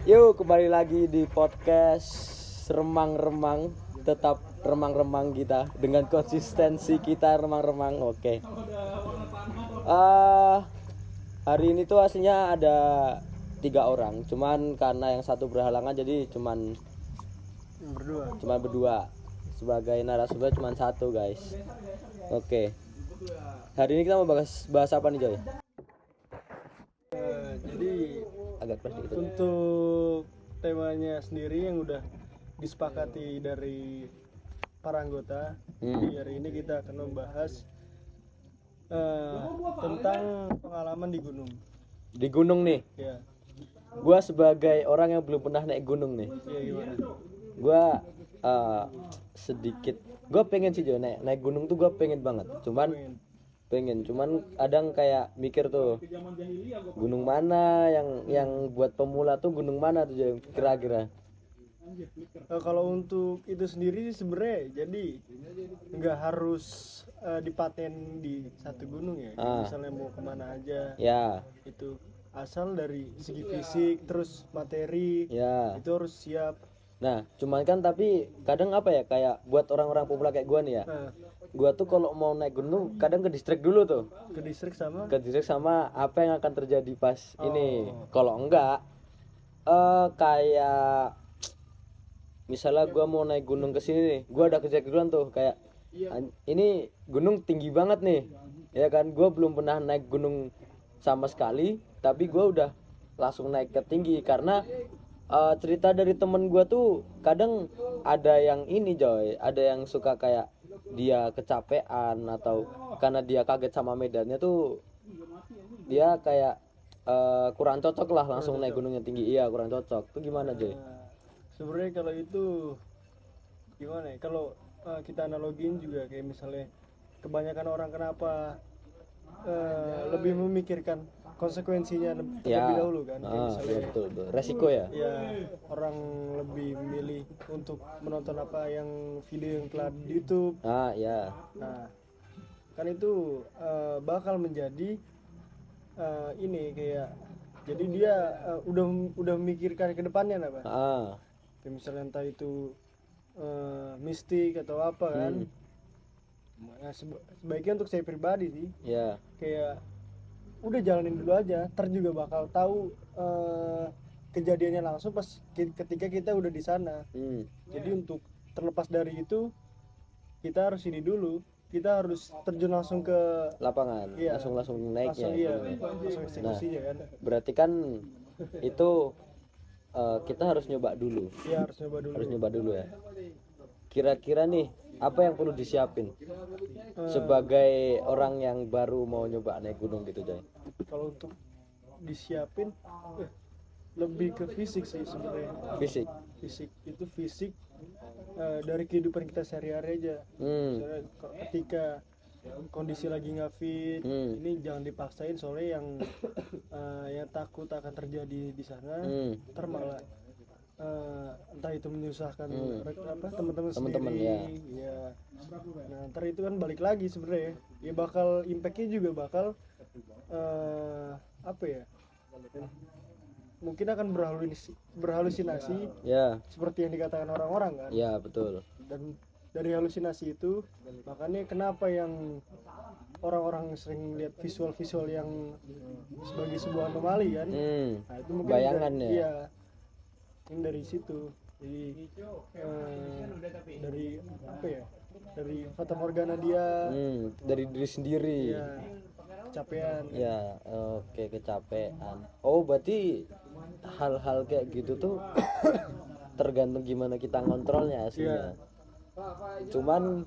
Yuk kembali lagi di podcast Remang-Remang. Tetap remang-remang kita dengan konsistensi kita remang-remang. Oke. Hari ini tuh aslinya ada 3 orang, cuman karena yang satu berhalangan jadi cuman berdua. Sebagai narasumber cuman satu, guys. Oke. Hari ini kita mau bahas apa nih, Joy? Jadi Agak keras dikit. untuk temanya sendiri yang udah disepakati dari para anggota, di hari ini kita akan membahas tentang pengalaman di gunung. Di gunung nih. Ya, Gua sebagai orang yang belum pernah naik gunung nih. ya gimana? Gua sedikit gua pengen sih Joy, naik gunung tuh gua pengen banget. Cuman kadang kayak mikir tuh gunung mana yang buat pemula tuh gunung mana tuh Joy, kira-kira. Kalau untuk itu sendiri sih sebenarnya jadi nggak harus dipaten di satu gunung ya. Misalnya mau kemana aja, Ya, itu asal dari segi fisik terus materi ya. itu harus siap. Nah, cuman kan tapi kadang apa ya, kayak buat orang-orang pemula kayak gua nih ya. Nah, Gua tuh kalau mau naik gunung kadang ke distrik dulu tuh. ke distrik sama Ke distrik sama apa yang akan terjadi pas ini. Kalau enggak kayak misalnya gua mau naik gunung ke sini nih, gua udah kecek duluan tuh kayak ini gunung tinggi banget nih. Ya kan, gua belum pernah naik gunung sama sekali, tapi gua udah langsung naik ke tinggi karena cerita dari temen gua tuh kadang ada yang ini Joy, ada yang suka kayak dia kecapean atau karena dia kaget sama medannya tuh dia kayak kurang cocok lah langsung naik gunung yang tinggi. Iya, kurang cocok. Tuh gimana Joy? sebenarnya kalau itu gimana ya, kalau kita analogin juga kayak misalnya kebanyakan orang kenapa lebih memikirkan konsekuensinya terlebih dahulu kan, kayak misalnya betul. Resiko ya. ya orang lebih memilih untuk menonton apa yang video yang telah di YouTube. Ya. Nah, kan itu bakal menjadi ini kayak jadi dia udah memikirkan ke depannya apa. Kayak misalnya entah itu mistik atau apa kan. Nah, sebaiknya untuk saya pribadi sih Ya. kayak udah jalanin dulu aja, ntar juga bakal tahu kejadiannya langsung pas ketika kita udah di sana. Jadi untuk terlepas dari itu kita harus ini dulu, kita harus terjun langsung ke Lapangan. Iya. Langsung naiknya. langsung eksekusinya kan. Berarti kan itu kita harus nyoba dulu. Iya, harus nyoba dulu. Ya. Kira-kira nih apa yang perlu disiapin sebagai orang yang baru mau nyoba naik gunung gitu Joy? Kalau untuk disiapin lebih ke fisik sih sebenarnya. Fisik itu fisik dari kehidupan kita sehari-hari aja. Misalnya ketika kondisi lagi nggak fit, ini jangan dipaksain soalnya yang takut akan terjadi di sana, ntar malah entah itu menyusahkan teman-teman sendiri. Ya. Nah, ntar itu kan balik lagi sebenarnya. Ya bakal impactnya juga bakal apa ya? Mungkin akan berhalusinasi. Ya. Seperti yang dikatakan orang-orang kan. Ya, betul. Dan dari halusinasi itu makanya kenapa yang orang-orang sering lihat visual-visual yang sebagai sebuah anomali kan. Nah, itu mungkin bayangan ya. Iya. Ini dari situ. Jadi dari apa ya? Dari fata morgana dia. Dari diri sendiri. Iya. Kecapean. Ya, oke, kecapean. Oh, berarti hal-hal kayak gitu tuh tergantung gimana kita ngontrolnya aslinya. Cuman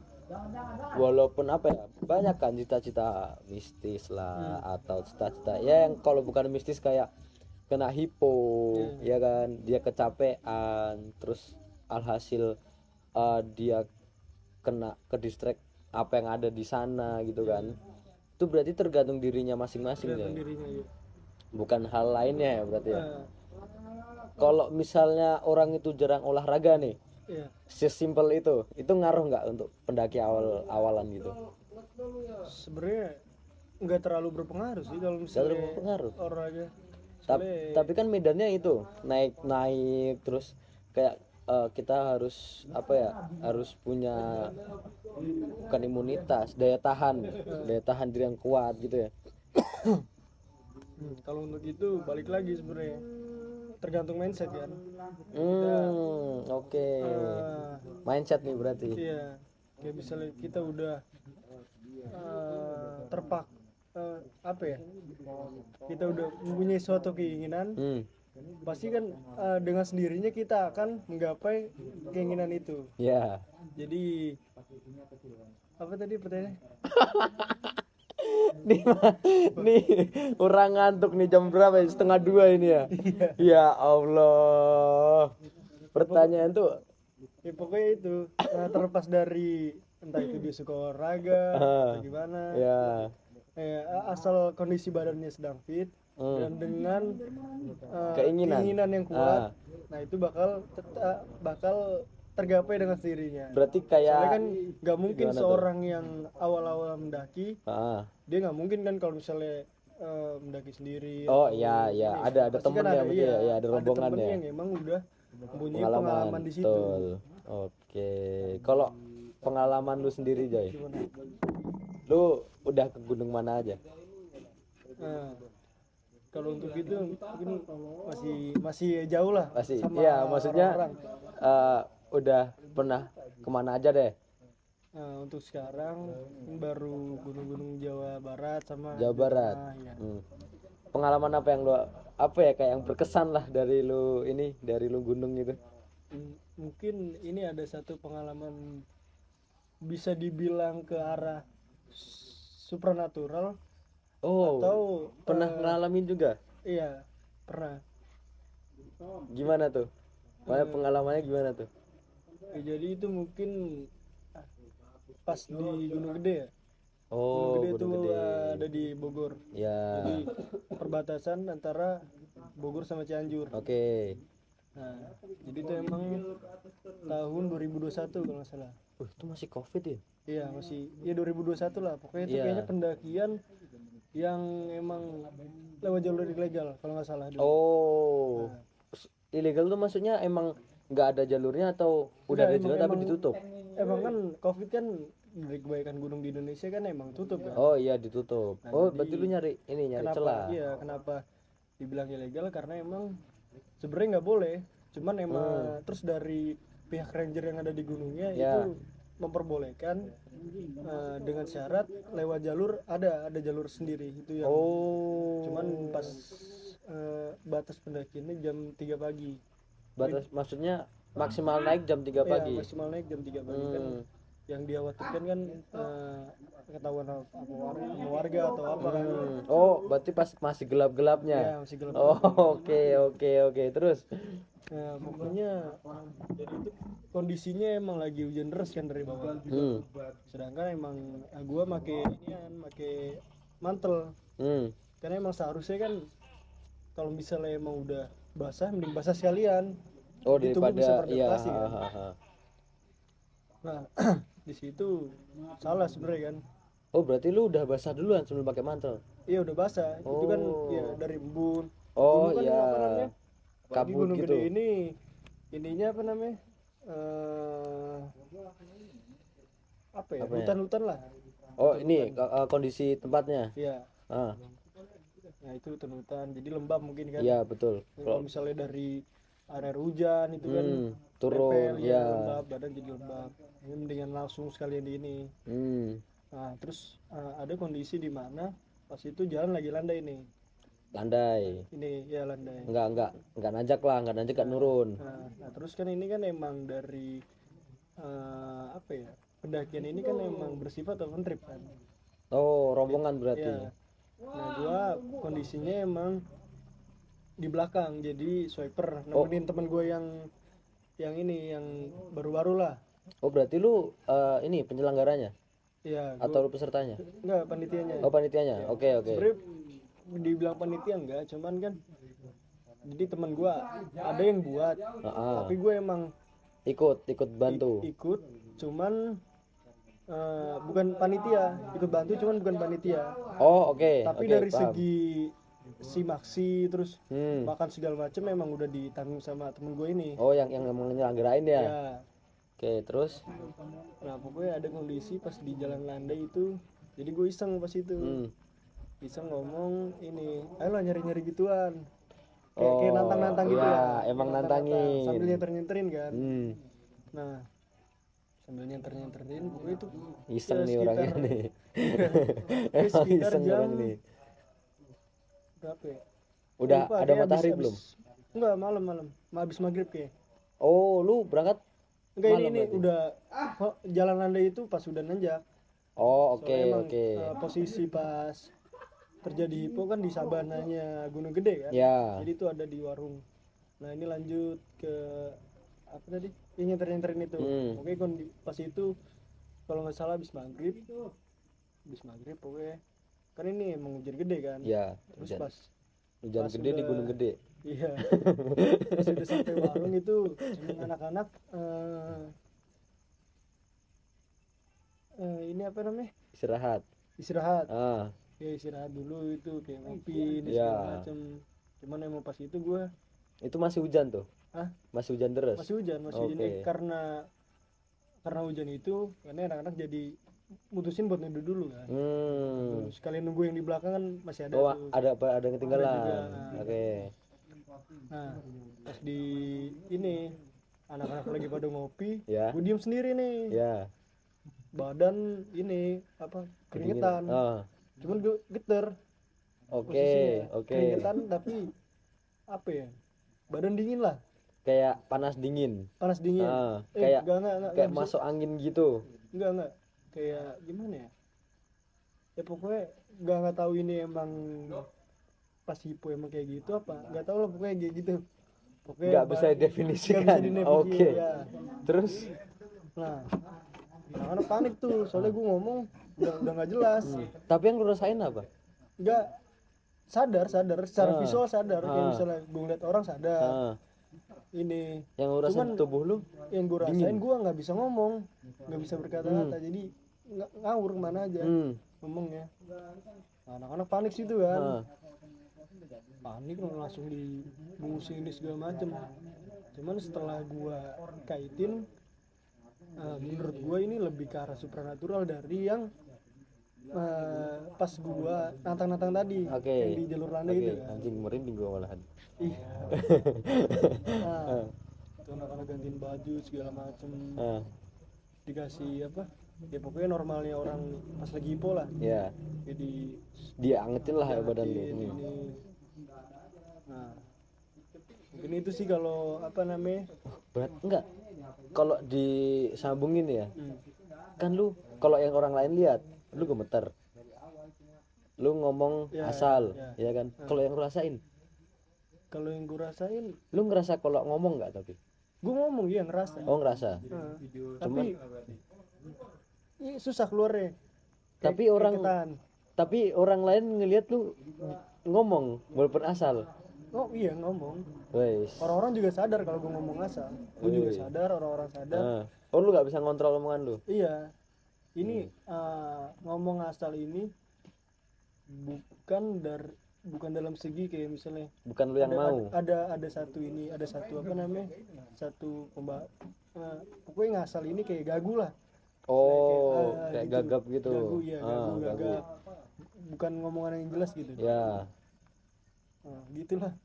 walaupun apa ya, banyak kan cita-cita mistis lah atau cita-cita ya yang kalau bukan mistis kayak kena hipo, ya kan, dia kecapean terus alhasil dia kena ke distrik apa yang ada di sana gitu kan. Itu berarti tergantung dirinya masing-masing ya. Bukan hal lainnya ya berarti ya. Kalau misalnya orang itu jarang olahraga nih, sesimpel itu ngaruh nggak untuk pendaki awalan gitu? Sebenarnya nggak terlalu berpengaruh sih kalau misalnya olahraga. Tapi kan medannya itu naik terus kayak kita harus apa ya, harus punya bukan imunitas, daya tahan diri yang kuat gitu ya. Kalau untuk itu balik lagi sebenarnya tergantung mindset kan. Oke. Mindset nih berarti. Iya, kayak misalnya kita udah apa ya, kita udah mempunyai suatu keinginan, pasti kan dengan sendirinya kita akan menggapai keinginan itu. Ya. Jadi apa tadi pertanyaannya? nih orang ngantuk nih, jam berapa ya? 1:30 ini ya. Ya Allah, pertanyaan tuh Ya pokoknya itu terlepas dari entah itu dia suka olahraga atau gimana ya. Asal kondisi badannya sedang fit dan dengan keinginan yang kuat, nah itu bakal tergapai dengan sendirinya. Berarti kayak soalnya kan nggak mungkin seorang yang awal-awal mendaki dia nggak mungkin kan kalau misalnya mendaki sendiri. Iya ada temennya kan ya, ada rombongan ya yang emang udah mempunyai pengalaman di situ. Oke, kalau pengalaman lu sendiri Jay, lu udah ke gunung mana aja? Kalau untuk itu mungkin masih jauh lah. Iya, maksudnya udah pernah kemana aja deh? Untuk sekarang baru gunung-gunung Jawa Barat sama Jawa Barat. Ya. Pengalaman apa yang lu kayak yang berkesan lah dari lu gunung itu? Mungkin ini ada satu pengalaman bisa dibilang ke arah supranatural. Atau pernah ngalamin juga? Iya, pernah. Gimana tuh? Pengalamannya gimana tuh? Jadi itu mungkin pas di Gunung Gede ya. Gunung Gede itu ada di Bogor. Ya. Jadi perbatasan antara Bogor sama Cianjur. Oke. Nah, jadi itu emang tahun 2021 kalau nggak salah. Itu masih COVID ya? Iya, masih. Ya 2021 lah. Pokoknya itu kayaknya pendakian yang emang lewat jalur ilegal kalau nggak salah dulu. Ilegal tuh maksudnya emang nggak ada jalurnya atau udah ada jalur tapi ditutup? Emang kan COVID kan dari kebanyakan gunung di Indonesia kan emang tutup kan. Iya ditutup. Berarti lu nyari celah. Iya, kenapa dibilang ilegal? Karena emang sebenarnya nggak boleh. Cuman emang terus dari pihak ranger yang ada di gunungnya itu memperbolehkan dengan syarat lewat jalur ada jalur sendiri itu yang. Cuman pas batas pendakiannya jam 3 pagi. Batas maksudnya maksimal naik jam 3 pagi. Iya, maksimal naik jam 3 pagi kan. Yang dikhawatirkan kan ketahuan sama warga atau apa kan. Berarti pas masih gelap-gelapnya. Iya, masih gelap. Oke. Terus pokoknya jadi itu kondisinya emang lagi hujan deras kan dari bawah. Sedangkan emang gua make mantel. Karena emang seharusnya kan kalau misalnya emang udah basah mending basah sekalian. Daripada kan. Nah, di situ salah sebenarnya kan. Berarti lu udah basah duluan sebelum pakai mantel? Iya, udah basah. Itu kan ya dari embun. Iya. Kabut gitu. Gede ininya apa namanya? Hutan-hutan lah. Ini kondisi tempatnya. Iya. Nah, itu hutan-hutan. Jadi lembab mungkin kan. Iya, betul. Kalau misalnya dari air hujan itu kan turun lembab, badan jadi lembab. Ini mendingan langsung sekalian di ini. Nah, terus ada kondisi di mana pas itu jalan lagi landai nih. Landai. Ini ya landai. Enggak nanjak gak nurun. Nah, terus kan ini kan emang dari pendakian ini kan emang bersifat open trip kan. Rombongan berarti. Ya. Nah, gua kondisinya emang di belakang jadi swiper nemenin temen gue yang baru-baru lah. Berarti lu ini penyelenggaranya? Iya. Atau lu pesertanya? Enggak, panitianya. Panitianya. Oke. Sebenarnya dibilang panitia enggak, cuman kan jadi teman gue ada yang buat, tapi gue emang ikut bantu. Ikut, cuman bukan panitia, ikut bantu cuman bukan panitia. Oke. Tapi dari segi si Maxi terus makan segala macam memang udah ditanggung sama temen gue ini. Oh, yang emang nyelenggarain ya? Ya. Oke, terus? Nah pokoknya ada kondisi pas di Jalan Landai itu, jadi gue iseng pas itu. Iseng ngomong ini, ayo lah nyari-nyari gituan. Kayak nantang-nantang gitu ya, lah. emang Nantang-nantang, nantangin. sambil nyenter-nyenterin kan. Nah, sambil nyenter-nyenterin gue itu iseng nih orangnya nih. Emang sekitar iseng jam orang nih. berapa ya? Udah Lupa, ada kayak matahari belum? Enggak, malam habis maghrib kayak. Oh, lu berangkat enggak, malam ini berarti? udah Jalan Landai itu pas udah nanjak. Oh, oke. Posisi pas terjadi hipo kan di sabananya Gunung Gede kan. Ya. Jadi itu ada di warung. Nah ini lanjut ke apa tadi? Yang nyenter-nyenterin itu. Oke, pas itu kalau nggak salah habis maghrib pokoknya kan ini emang hujan gede kan. Ya. Terus hujan gede di Gunung Gede. Iya. Pas udah sampai warung itu emang anak-anak ini apa namanya? Istirahat. Ya istirahat dulu itu kayak ngopi segala macem. Cuman emang pas itu gue itu masih hujan tuh? Masih hujan terus? Masih hujan karena hujan itu karena anak-anak jadi mutusin buat neduh dulu kan. Terus kalian nunggu yang di belakang kan masih ada. Oh, ada yang ketinggalan. Oke. Nah pas di ini anak-anak lagi pada ngopi, gue diem sendiri nih. Badan ini apa keringetan. Cuman gue geter. Oke. Keringetan tapi apa ya? Badan dingin lah. Kayak panas dingin. Kayak kayak masuk angin gitu. Enggak. Kayak gimana ya? Ya pokoknya nggak tahu ini emang pas hipo emang kayak gitu apa? Nggak tahu lah pokoknya kayak gitu. Pokoknya nggak bisa didefinisikan. Oke. Ya. Terus? Nah, anak panik tuh, soalnya gue ngomong udah nggak jelas. Tapi yang lu rasain apa? Nggak sadar secara visual sadar. Kayak misalnya gue ngeliat orang sadar. Ini. Yang lu rasain tubuh lu? Yang gue rasain gue nggak bisa ngomong, nggak bisa berkata-kata, jadi ngawur kemana aja ngomongnya. Nah, anak-anak panik situ kan. Panik langsung dibungkusin ini segala macem. Cuman setelah gue kaitin, menurut gue ini lebih ke arah supranatural dari yang pas gue nantang-nantang tadi yang di jalur Landai gitu kan. Anjing merinding gue malahan. Iya. Itu anak-anak gantiin baju segala macem. Dikasih apa? Ya pokoknya normalnya orang pas lagi hipo lah. Iya. Jadi diangetin lah ya badan lu. Nah, mungkin itu sih kalau apa namanya? Berat enggak? Kalau disambungin ya. Kan lu kalau yang orang lain lihat, lu gemeter. Lu ngomong asal, ya kan? Kalau yang lu rasain? Kalau yang gue rasain, lu ngerasa kalau ngomong enggak tapi? Gue ngomong ya ngerasa. Oh, ngerasa. Tapi ini susah keluarnya. Tapi orang lain ngelihat lu ngomong walaupun asal. Oh iya ngomong. Wes. Orang-orang juga sadar kalau gue ngomong asal. Gue juga sadar, orang-orang sadar. Oh, lu nggak bisa ngontrol omongan lu? Iya. Ini ngomong asal ini bukan dalam segi kayak misalnya. Bukan lu yang mau. Ada satu apa namanya? Pokoknya ngasal ini kayak gagu lah. Oh, kayak gitu. Gagap gitu. Gagu ya, gagap. Bukan ngomongan yang jelas gitu. Ya. Gitulah.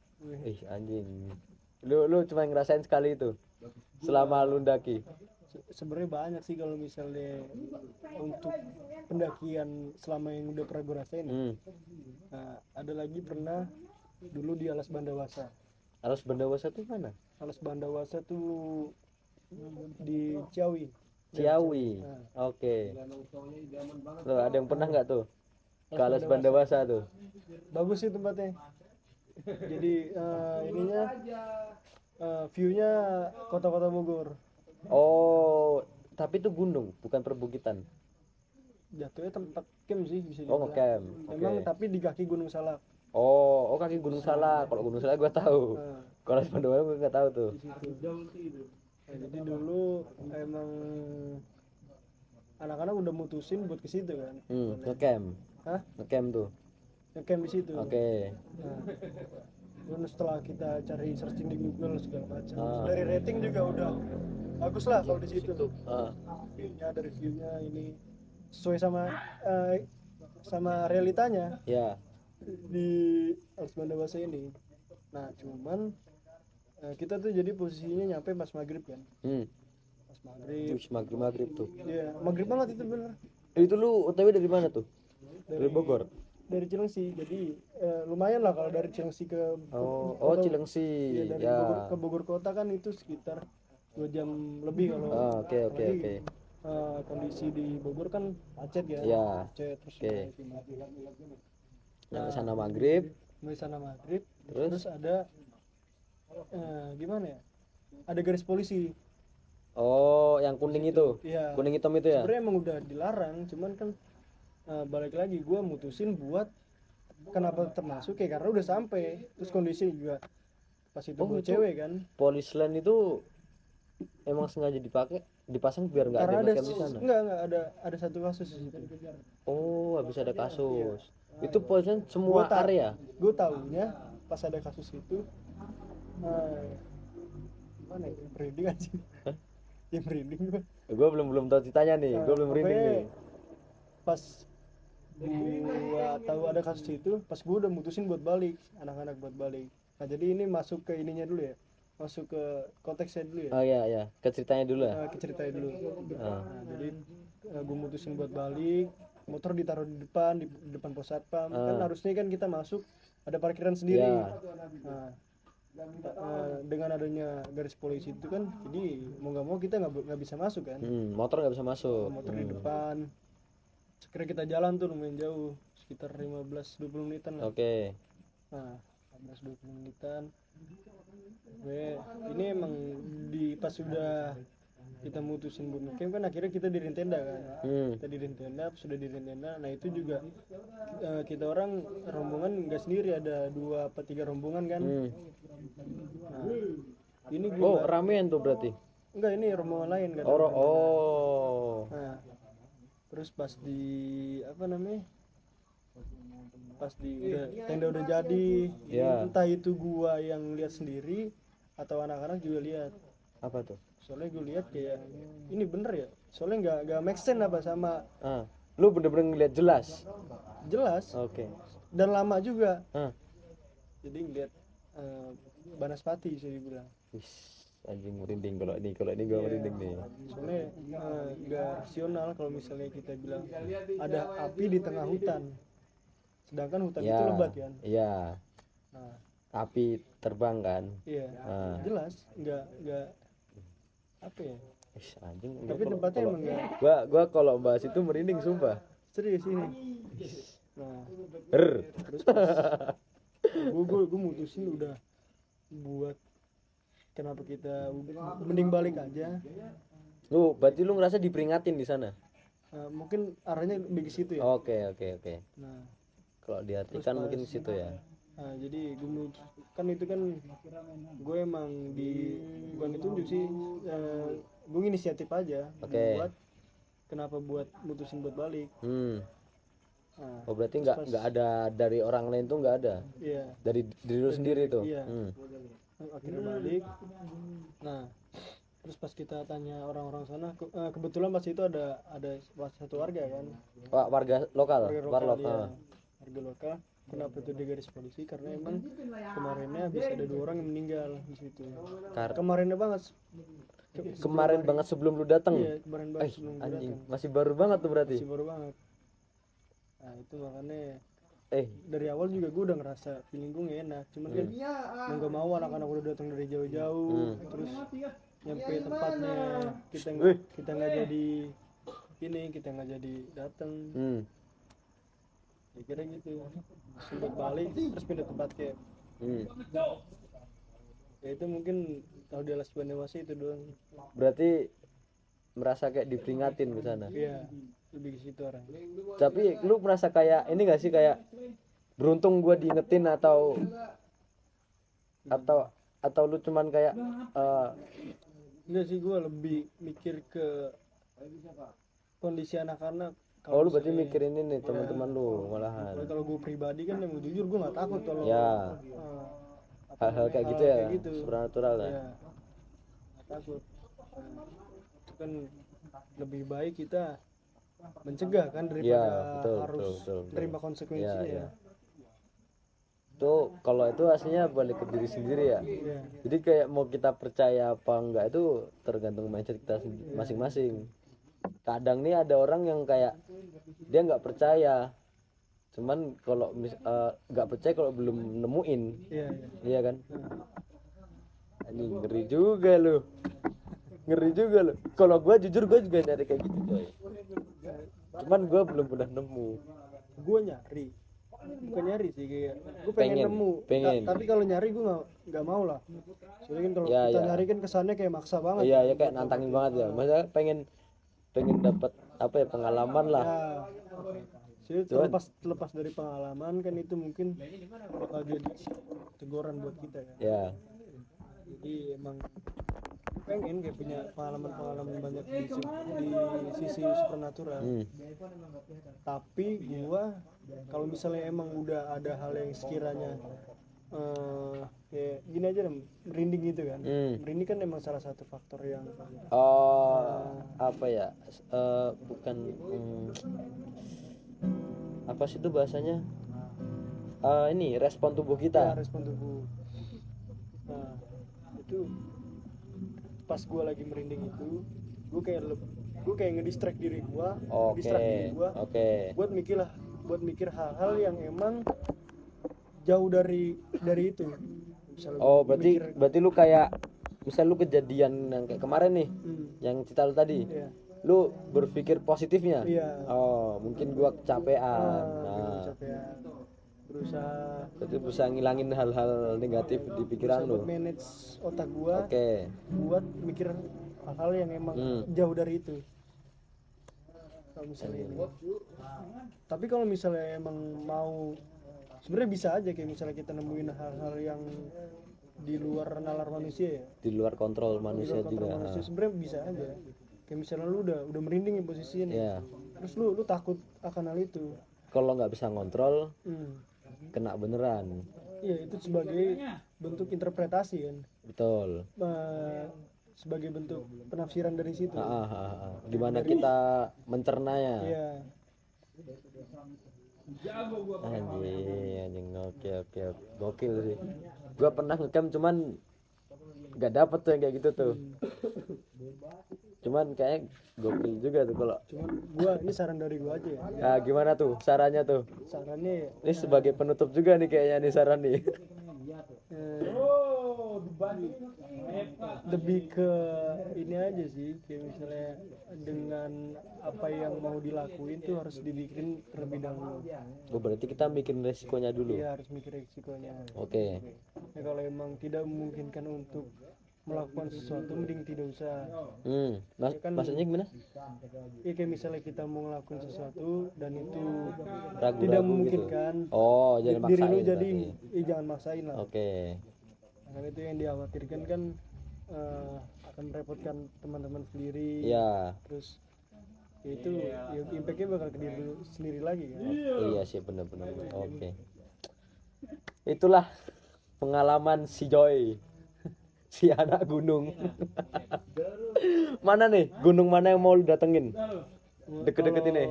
Anjing. Lu cuma ngerasain sekali itu selama lu ndaki. Sebenarnya banyak sih kalau misalnya untuk pendakian selama yang udah pernah gue rasain. Nah, ada lagi pernah dulu di Alas Bandawasa. Alas Bandawasa tuh mana? Alas Bandawasa tuh di Ciawi. Oke. Loh, ada yang pernah nggak tuh ke Alas Bandawasa tuh? Bagus sih tempatnya. Jadi ininya view-nya kota-kota Bogor. Oh, tapi itu gunung, bukan perbukitan. Jatuhnya tempat camp sih bisa dibilang. Oh, camp. Memang tapi di kaki Gunung Salak. Oh, kaki Gunung Salak. Kalau Gunung Salak gua tahu. Kalau Alas Bandawasa gua nggak tahu tuh. Jadi dulu emang anak-anak udah mutusin buat ke situ kan. Ngecamp. Ngecamp tuh. ngecamp di situ. Oke. Nah, kemudian setelah kita cari searching di Google segala macam, dari rating juga udah bagus lah kalau di situ. Viewnya dari viewnya ini sesuai sama realitanya. Ya. Di Alas Bandawasa ini. Nah, cuman kita tuh jadi posisinya nyampe pas maghrib kan. Pas maghrib. Terus maghrib tuh. Iya, maghrib banget itu bener. Itu lu OTW dari mana tuh? Dari Bogor. Dari Cilengsi. Jadi lumayan lah kalau dari Cilengsi ke Cilengsi. Iya, dari Bogor ke Bogor kota kan itu sekitar 2 jam lebih kalau. Oke. Kondisi di Bogor kan macet ya. Iya. Macet terus. Sampai sana maghrib. Terus ada gimana ya? Ada garis polisi. Oh, yang kuning itu. Iya. Kuning hitam itu ya? Sebenarnya emang udah dilarang, cuman kan balik lagi gue mutusin buat kenapa termasuk ya karena udah sampai. Terus kondisi juga pas itu gue cewek kan. Polis line itu emang sengaja dipasang biar nggak ada macam di sana. Enggak ada satu kasus di situ. Oh, habis ada kasus. Itu polis line semua area. Gue taunya pas ada kasus itu mana ya? Merinding aja. Ya merinding gue. Gue belum tahu ceritanya nih. Gue belum merinding nih. Pas gua tahu ada kasus itu, pas gua udah mutusin buat balik, anak-anak buat balik. Nah, jadi ini masuk ke ininya dulu ya. Masuk ke konteksnya dulu ya. Oh iya, ke ceritanya dulu ya. Ke ceritanya dulu. Nah, jadi gua mutusin buat balik, motor ditaruh di depan pos satpam. Kan harusnya kan kita masuk ada parkiran sendiri. Nah, dengan adanya garis polisi itu kan, jadi mau nggak mau kita nggak bisa masuk kan. Motor nggak bisa masuk. Motor di depan. Sekira kita jalan tuh lumayan jauh, sekitar 15-20 menitan lah. Oke. Nah, 15-20 menitan. Ini emang pas sudah kita mutusin buat ngecamp kan akhirnya kita di tenda kan. Kita di tenda, sudah di tenda. Nah, itu juga kita orang rombongan enggak sendiri, ada 2 atau 3 rombongan kan. Nah, ini ramean tuh berarti. Enggak, ini rombongan lain kan. Nah, terus pas di tenda udah jadi, entah itu gua yang lihat sendiri atau anak-anak juga lihat. Apa tuh? Soalnya gue lihat kayak ini bener ya, soalnya nggak make sense apa sama. Lu bener-bener ngeliat jelas. Oke. Dan lama juga. Jadi ngeliat Banaspati bisa dibilang. Anjing merinding kalau ini gue merinding nih. Soalnya nggak rasional kalau misalnya kita bilang ada api di tengah hutan, sedangkan hutan itu lebat kan. Iya. Nah, api terbang kan. Iya. Jelas nggak apa ya. Anjing. Tapi tempatnya emang nggak. Gua kalau bahas itu merinding sumpah. Serius ini. Nah. Terus gue mutusin udah buat kenapa kita mending balik aja. Berarti lu ngerasa diperingatin di sana? Mungkin arahnya lebih ke situ ya. Oke. Nah, kalau diartikan mungkin di situ ya. Nah, jadi kan itu kan gue emang bukan ditunjuk sih, gue inisiatif aja. Buat kenapa buat mutusin buat balik. Nah, berarti nggak ada dari orang lain tuh, nggak ada. Iya. Dari diri lu sendiri tuh. Iya. Akhirnya balik. Nah, terus pas kita tanya orang-orang sana, kebetulan pas itu ada satu warga kan. Warga lokal. Warga lokal. Kenapa itu di garis polisi? Karena emang kemarinnya habis ada 2 orang yang meninggal di situ. Kemarinnya banget. Kemarin banget sebelum lu datang. Iya, kemarin banget sebelum lu datang. Masih baru banget tuh berarti. Masih baru banget. Nah, itu makanya dari awal juga gue udah ngerasa feeling gue gak enak, cuman kan mau gak mau anak-anak udah datang dari jauh-jauh, terus nyampe tempatnya kita nggak jadi datang. Ya kira gitu, sempat balik terus pindah tempat camp. Ya itu mungkin kalau di Alas Bandawasa itu doang. Berarti merasa kayak diperingatin ke sana. Iya, lebih ke situ orang. Tapi lu merasa kayak ini gak sih, kayak beruntung gua diingetin atau lu cuman kayak enggak sih, gua lebih mikir ke kondisi anak-anak Oh lu berarti mikirin ini teman-teman lu malahan. Kalau gue pribadi kan yang jujur gue nggak takut kalau ya hal-hal kayak gitu ya, gitu. supernatural kan. Ya, nggak takut. Itu kan lebih baik kita mencegah kan daripada ya, betul, harus betul. terima konsekuensinya. Ya. Tuh kalau itu aslinya balik ke diri sendiri ya. Jadi kayak mau kita percaya apa enggak itu tergantung mindset kita masing-masing. Kadang nih ada orang yang kayak dia nggak percaya, cuman kalau nggak percaya kalau belum nemuin. Iya kan. Ini ngeri juga loh, kalau gue jujur gue juga nyari kayak gitu coy, cuman gue belum pernah nemu. Gue nyari, bukan nyari sih, kayak gue pengen nemu. Tapi kalau nyari gue nggak mau lah, soalnya kan kalau kita nyari kan kesannya kayak maksa banget. Iya kayak nantangin banget ya, masa pengen dapat apa ya, pengalaman lah. Jadi terlepas dari pengalaman kan itu mungkin bakal jadi teguran buat kita ya. Jadi emang pengen kayak punya pengalaman banyak di sisi supernatural. Tapi gua kalau misalnya emang udah ada hal yang sekiranya kayak gini aja merinding gitu kan. Merinding kan emang salah satu faktor yang apa ya, bukan apa sih itu bahasanya, ini respon tubuh kita. Respon tubuh. Nah itu pas gue lagi merinding itu gue kayak ngedistract diri gue, buat mikir hal-hal yang emang jauh dari itu. Misalnya berarti lu kayak misal lu kejadian yang kayak kemarin nih, yang cerita lu tadi, lu berpikir positifnya. Mungkin gua kecapean. Berusaha ngilangin hal-hal negatif di pikiran lu. Manage otak gua. Buat mikir hal-hal yang emang jauh dari itu. Kalau misalnya ini. Tapi kalau misalnya emang mau, sebenarnya bisa aja kayak misalnya kita nemuin hal-hal yang di luar nalar manusia ya. Di luar kontrol manusia juga. Sebenarnya bisa aja. Kayak misalnya lu udah merinding ya posisinya. Terus lu takut akan hal itu. Kalau nggak bisa ngontrol, kena beneran. Iya, itu sebagai bentuk interpretasi kan. Betul. Sebagai bentuk penafsiran dari situ. Gimana kita mencernanya? Iya. Anjing, oke. Gokil sih. Gua pernah ngecamp cuman nggak dapet tuh yang kayak gitu tuh. Cuman kayak gokil juga tuh kalau. Cuman ini saran dari gua aja ya. Nah, gimana tuh sarannya tuh? Sarannya ini sebagai penutup juga nih kayaknya nih saran nih. Lebih ke ini aja sih, kayak misalnya dengan apa yang mau dilakuin tuh harus dibikin terlebih dahulu. Berarti kita bikin resikonya dulu. Iya, harus mikir resikonya. Oke. Nah, kalau emang tidak memungkinkan untuk melakukan sesuatu mending tidak usah. Maksudnya gimana? Ya kayak misalnya kita mau ngelakuin sesuatu dan itu ragu-ragu tidak memungkinkan. Gitu. Jadi diri lu maksain. Jadi jangan maksain lah. Oke. Karena itu yang dikhawatirkan kan akan merepotkan teman-teman sendiri. Iya. Terus itu impactnya bakal ke diri lu sendiri lagi kan. Iya sih, benar-benar. Oke. Itulah pengalaman si Joy. Si anak gunung. Mana nih gunung mana yang mau lu datengin deket-deket ini?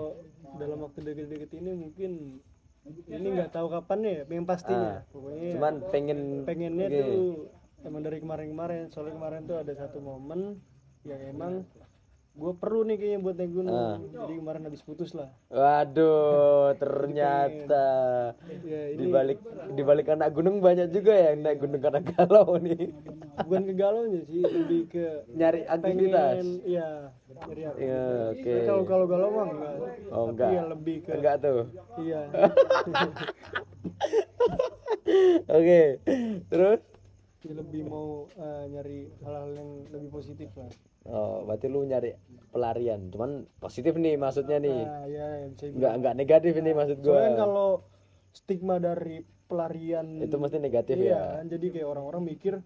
Dalam waktu deket-deket ini mungkin ini nggak tahu kapan ya yang pastinya. Pokoknya cuman pengennya tuh emang dari kemarin soalnya kemarin tuh ada satu momen yang emang gue perlu nih kayaknya buat naik gunung. Jadi kemarin habis putus lah. Waduh, ternyata di balik anak gunung banyak juga yang naik gunung karena galau nih. Bukan ke galaunya sih, lebih ke nyari aktivitas. Iya, nyari aktivitas. Ya, oke. Kalau galau mah enggak. Enggak. Iya, lebih ke enggak tuh. Iya. Oke. Terus lebih mau nyari hal-hal yang lebih positif lah. Berarti lu nyari pelarian, cuman positif nih maksudnya nih. Ya, enggak negatif ini maksud gua. Soalnya kalau stigma dari pelarian itu mesti negatif ya. Jadi kayak orang-orang mikir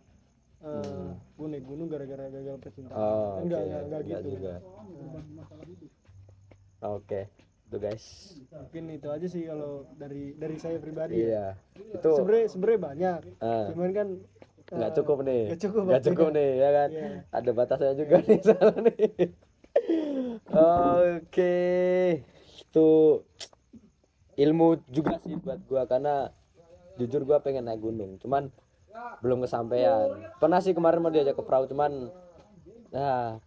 gue naik gunung gara-gara gagal percintaan. Enggak gitu. Juga. Oke. tuh guys. Mungkin itu aja sih kalau dari saya pribadi. Iya itu Sebenarnya banyak, cuman kan nggak cukup nih, nggak cukup nih ya kan. Ada batasnya juga nih soalnya nih. Oke, itu ilmu juga sih buat gua, karena jujur gua pengen naik gunung, cuman belum kesampaian. Pernah sih kemarin mau diajak ke perahu, cuman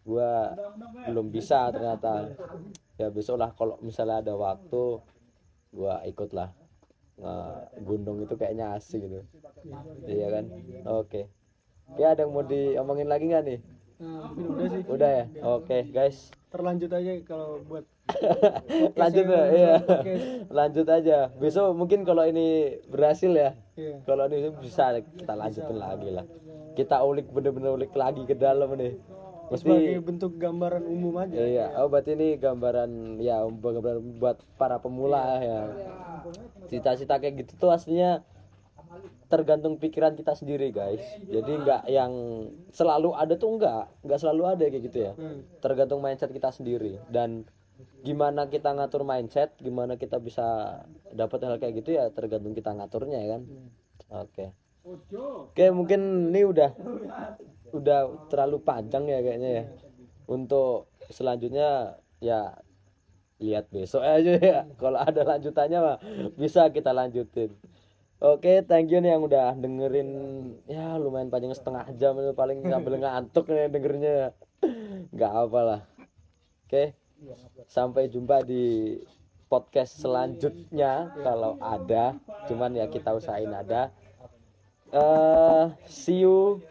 gua belum bisa ternyata. Ya besok lah kalau misalnya ada waktu gua ikut lah. Gunung itu kayaknya asik gitu. Iya kan. Oke, ada yang mau diomongin lagi nggak nih? Mungkin udah sih. Udah ya. Oke, guys. Terlanjut aja kalau buat lanjut ya. Iya. Lanjut aja. Besok mungkin kalau ini berhasil ya. Kalau ini bisa kita lanjutin lagi lah. Kita ulik bener-bener ulik lagi ke dalam nih. Mesti sebagai bentuk gambaran umum aja. Iya. Berarti ini gambaran ya, gambaran buat para pemula ya. Cita-cita kayak gitu tuh aslinya tergantung pikiran kita sendiri guys. Jadi nggak yang selalu ada tuh, nggak selalu ada kayak gitu ya. Tergantung mindset kita sendiri, dan gimana kita ngatur mindset, gimana kita bisa dapat hal kayak gitu ya tergantung kita ngaturnya ya kan. Oke, mungkin ini udah terlalu panjang ya kayaknya ya. Untuk selanjutnya ya lihat besok aja ya. Kalau ada lanjutannya mah bisa kita lanjutin. Oke, thank you nih yang udah dengerin ya, lumayan panjang setengah jam itu, paling sambil ngantuk nih dengernya. Nggak apalah. Oke, sampai jumpa di podcast selanjutnya kalau ada. Cuman ya kita usahain ada. See you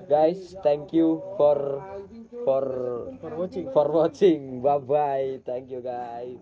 guys. Thank you for watching. Bye bye. Thank you guys.